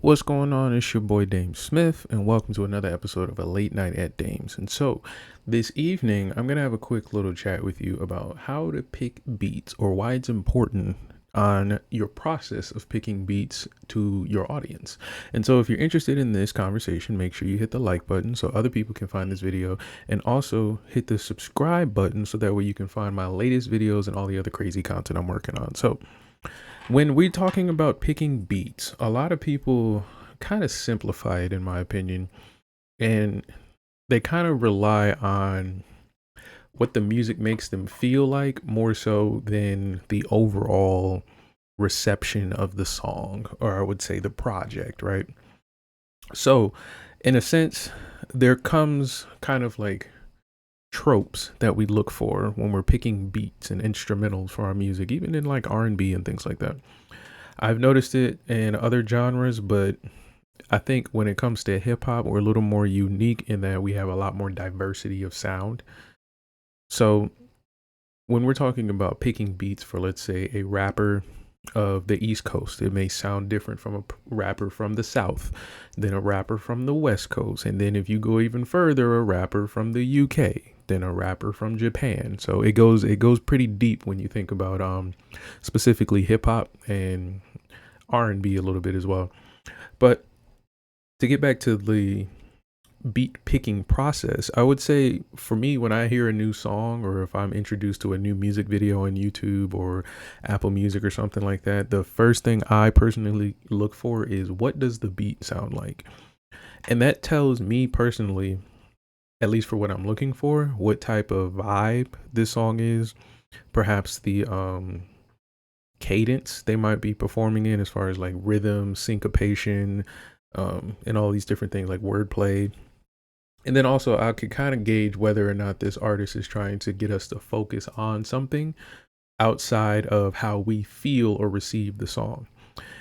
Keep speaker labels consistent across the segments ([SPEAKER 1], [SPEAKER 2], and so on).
[SPEAKER 1] What's going on? It's your boy DameSmiff, and welcome to another episode of A Late Night at Dames. And so, this evening, I'm going to have a quick little chat with you about how to pick beats or why it's important on your process of picking beats to your audience. And so, if you're interested in this conversation, make sure you hit the like button so other people can find this video, and also hit the subscribe button so that way you can find my latest videos and all the other crazy content I'm working on. So, when we're talking about picking beats, a lot of people kind of simplify it, in my opinion, and they kind of rely on what the music makes them feel like more so than the overall reception of the song, or I would say the project, right? So, in a sense, there comes kind of like tropes that we look for when we're picking beats and instrumentals for our music, even in like R&B and things like that. I've noticed it in other genres, but I think when it comes to hip hop, we're a little more unique in that we have a lot more diversity of sound. So when we're talking about picking beats for, let's say, a rapper of the East Coast, it may sound different from a rapper from the South, than a rapper from the West Coast. And then if you go even further, a rapper from the UK, then a rapper from Japan. So it goes pretty deep when you think about specifically hip hop and R&B a little bit as well. But to get back to the beat picking process, I would say for me, when I hear a new song or if I'm introduced to a new music video on YouTube or Apple Music or something like that, the first thing I personally look for is what does the beat sound like? And that tells me personally, at least for what I'm looking for, what type of vibe this song is. Perhaps the cadence they might be performing in as far as like rhythm, syncopation, and all these different things like wordplay. And then also I could kind of gauge whether or not this artist is trying to get us to focus on something outside of how we feel or receive the song.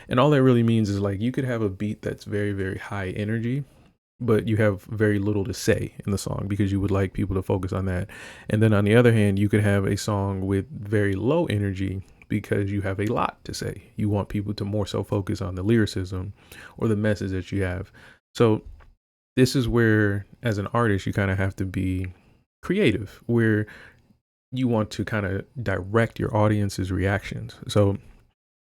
[SPEAKER 1] And all that really means is like you could have a beat that's very, very high energy, but you have very little to say in the song because you would like people to focus on that. And then on the other hand, you could have a song with very low energy because you have a lot to say. You want people to more so focus on the lyricism or the message that you have. So this is where, as an artist, you kind of have to be creative, where you want to kind of direct your audience's reactions. So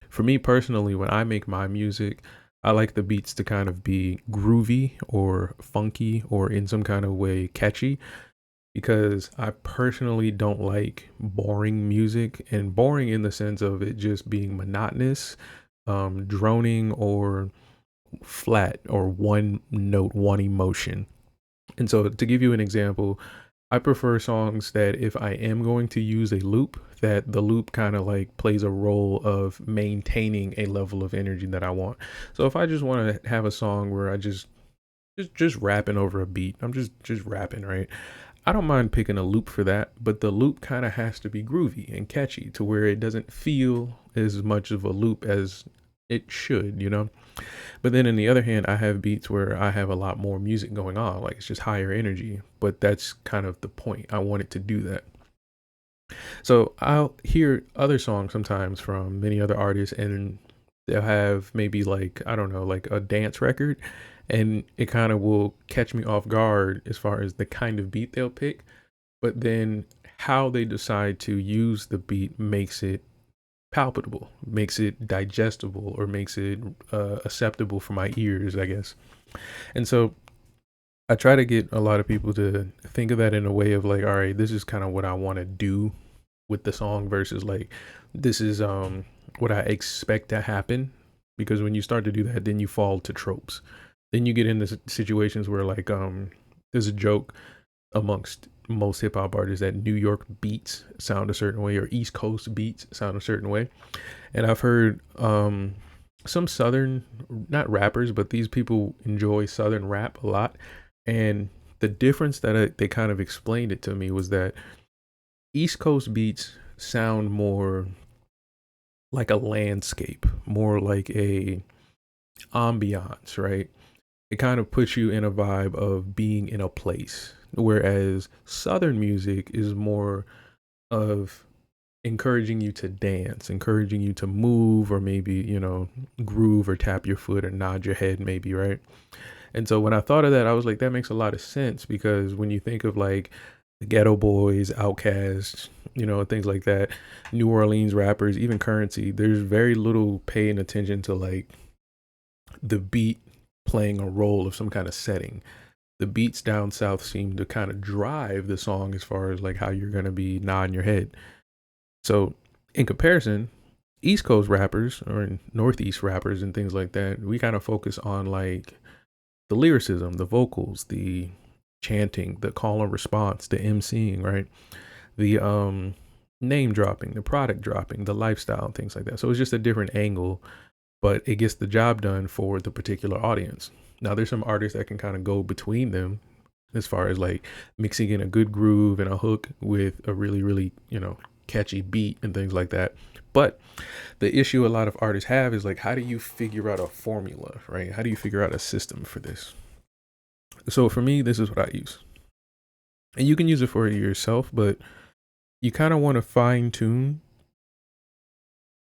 [SPEAKER 1] for me personally, when I make my music, I like the beats to kind of be groovy or funky or in some kind of way catchy because I personally don't like boring music, and boring in the sense of it just being monotonous, droning, or flat or one note, one emotion. And so to give you an example, I prefer songs that if I am going to use a loop, that the loop kind of like plays a role of maintaining a level of energy that I want. So if I just want to have a song where I just rapping over a beat, I'm just rapping, right? I don't mind picking a loop for that, but the loop kind of has to be groovy and catchy to where it doesn't feel as much of a loop as it should, you know? But then on the other hand, I have beats where I have a lot more music going on, like it's just higher energy, but that's kind of the point. I want it to do that. So I'll hear other songs sometimes from many other artists, and they'll have maybe like, I don't know, like a dance record, and it kind of will catch me off guard as far as the kind of beat they'll pick. But then how they decide to use the beat makes it palpable, makes it digestible, or makes it acceptable for my ears, I guess. And so I try to get a lot of people to think of that in a way of like, all right, this is kind of what I want to do with the song versus like, this is what I expect to happen. Because when you start to do that, then you fall to tropes. Then you get into situations where like there's a joke amongst most hip hop artists that New York beats sound a certain way or East Coast beats sound a certain way. And I've heard some Southern, not rappers, but these people enjoy Southern rap a lot. And the difference that they kind of explained it to me was that East Coast beats sound more like a landscape, more like a ambiance, right? It kind of puts you in a vibe of being in a place. Whereas Southern music is more of encouraging you to dance, encouraging you to move, or maybe, groove or tap your foot or nod your head, maybe, right? And so when I thought of that, I was like, that makes a lot of sense because when you think of like the Ghetto Boys, Outkast, things like that, New Orleans rappers, even Currency, there's very little paying attention to like the beat playing a role of some kind of setting. The beats down south seem to kind of drive the song as far as like how you're going to be nodding your head. So in comparison, East Coast rappers or Northeast rappers and things like that, we kind of focus on like the lyricism, the vocals, the chanting, the call and response, the emceeing, right? The name dropping, the product dropping, the lifestyle, and things like that. So it's just a different angle, but it gets the job done for the particular audience. Now there's some artists that can kind of go between them as far as like mixing in a good groove and a hook with a really, really, catchy beat and things like that. But the issue a lot of artists have is like, how do you figure out a formula, right? How do you figure out a system for this? So for me, this is what I use. And you can use it for yourself, but you kind of want to fine tune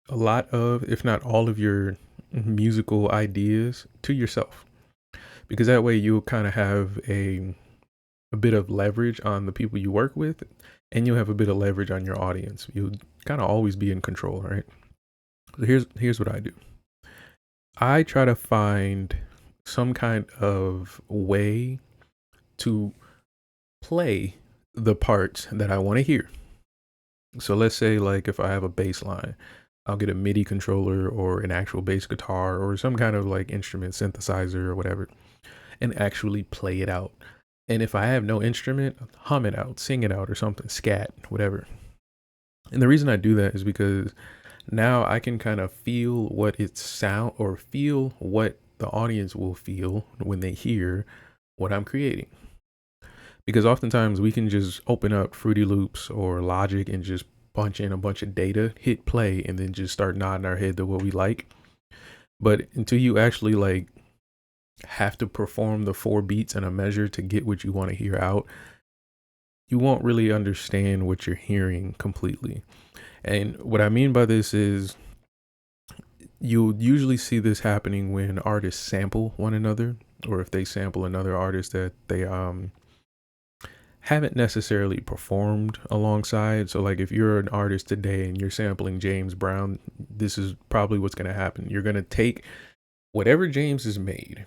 [SPEAKER 1] a lot of, if not all of your musical ideas to yourself. Because that way you'll kind of have a bit of leverage on the people you work with, and you'll have a bit of leverage on your audience. You'll kind of always be in control, right? So here's what I do. I try to find some kind of way to play the parts that I want to hear. So let's say like if I have a bass line, I'll get a MIDI controller or an actual bass guitar or some kind of like instrument synthesizer or whatever, and actually play it out. And if I have no instrument, hum it out, sing it out or something, scat, whatever. And the reason I do that is because now I can kind of feel what it sound or feel what the audience will feel when they hear what I'm creating. Because oftentimes we can just open up Fruity Loops or Logic and just punch in a bunch of data, hit play, and then just start nodding our head to what we like. But until you actually like have to perform the 4 beats and a measure to get what you want to hear out, you won't really understand what you're hearing completely. And what I mean by this is you'll usually see this happening when artists sample one another, or if they sample another artist that they haven't necessarily performed alongside. So like if you're an artist today and you're sampling James Brown, this is probably what's going to happen. You're going to take whatever James has made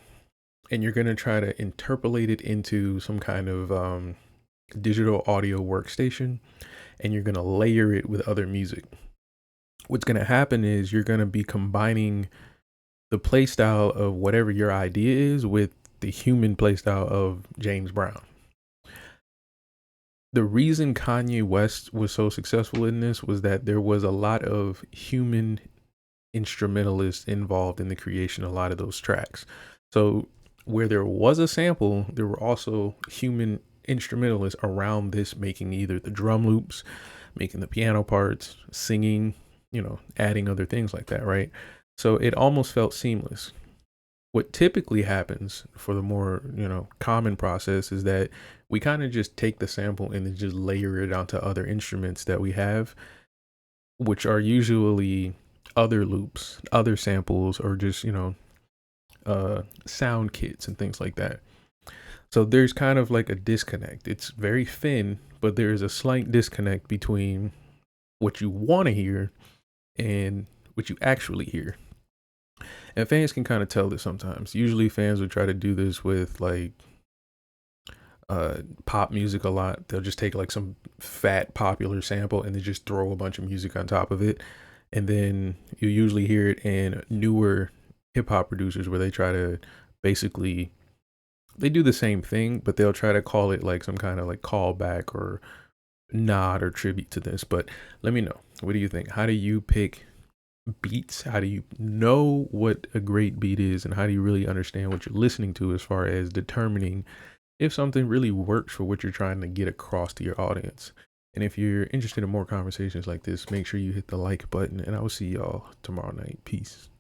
[SPEAKER 1] and you're going to try to interpolate it into some kind of digital audio workstation, and you're going to layer it with other music. What's going to happen is you're going to be combining the play style of whatever your idea is with the human play style of James Brown. The reason Kanye West was so successful in this was that there was a lot of human instrumentalists involved in the creation of a lot of those tracks. So where there was a sample, there were also human instrumentalists around this, making either the drum loops, making the piano parts, singing, adding other things like that, right? So it almost felt seamless. What typically happens for the more, common process is that we kind of just take the sample and then just layer it onto other instruments that we have, which are usually other loops, other samples, or just, sound kits and things like that. So there's kind of like a disconnect. It's very thin, but there is a slight disconnect between what you want to hear and what you actually hear. And fans can kind of tell this sometimes. Usually fans would try to do this with like pop music a lot. They'll just take like some fat popular sample and they just throw a bunch of music on top of it. And then you usually hear it in newer hip hop producers where they try to basically, they do the same thing, but they'll try to call it like some kind of like callback or nod or tribute to this. But let me know, what do you think? How do you pick beats? How do you know what a great beat is, and how do you really understand what you're listening to as far as determining if something really works for what you're trying to get across to your audience? And if you're interested in more conversations like this, make sure you hit the like button, and I will see y'all tomorrow night. Peace.